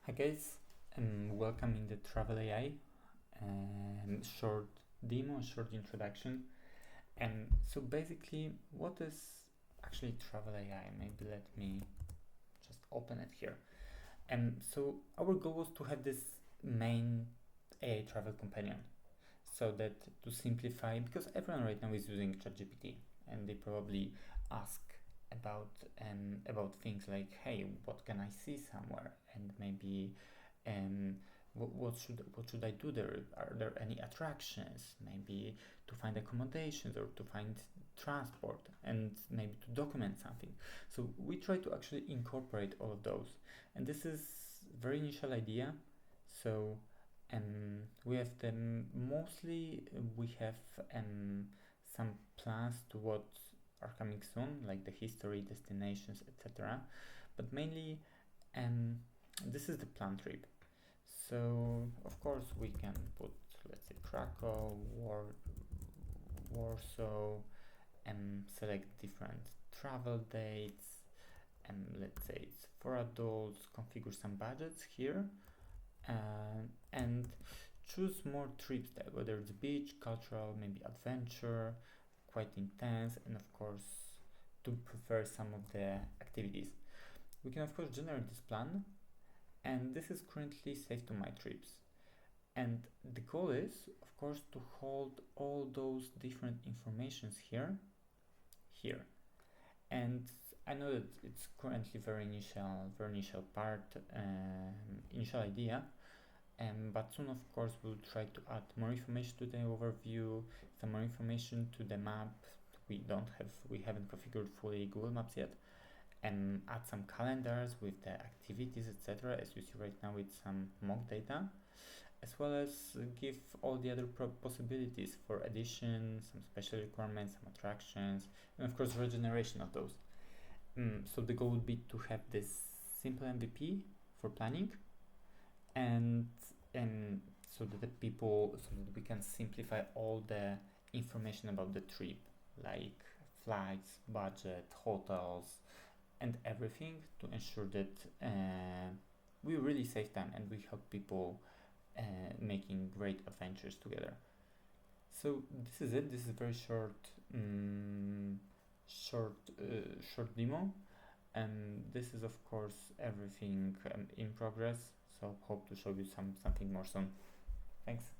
Hi guys, welcome in the Travel AI short demo, short introduction. So basically, what is actually Travel AI? Maybe let me just open it here. So our goal was to have this main AI travel companion, so that to simplify, because everyone right now is using ChatGPT, and they probably ask about things like, hey, what can I see somewhere, and maybe what should I do there? Are there any attractions? Maybe to find accommodations or to find transport, and maybe to document something. So we try to actually incorporate all of those, and this is very initial idea. So we have them mostly. We have some plans to what are coming soon, like the history, destinations, etc. But mainly, this is the plan trip. So of course we can put, let's say, Krakow, Warsaw, and select different travel dates, and let's say it's for adults. Configure some budgets here, and choose more trip style, whether it's beach, cultural, maybe adventure, quite intense, and of course to prefer some of the activities. We can of course generate this plan, and this is currently saved to my trips. And the goal is of course to hold all those different informations here. And I know that it's currently very initial part, initial idea, but soon of course we'll try to add more information to the overview, some more information to the map. We haven't configured fully Google Maps yet, and add some calendars with the activities, etc. As you see right now with some mock data, as well as give all the other possibilities for addition, some special requirements, some attractions, and of course regeneration of those. So the goal would be to have this simple MVP for planning, and so that we can simplify all the information about the trip, like flights, budget, hotels, and everything, to ensure that we really save time and we help people making great adventures together. So this is it. This is a very short demo, and this is of course everything in progress. So hope to show you something more soon. Thanks.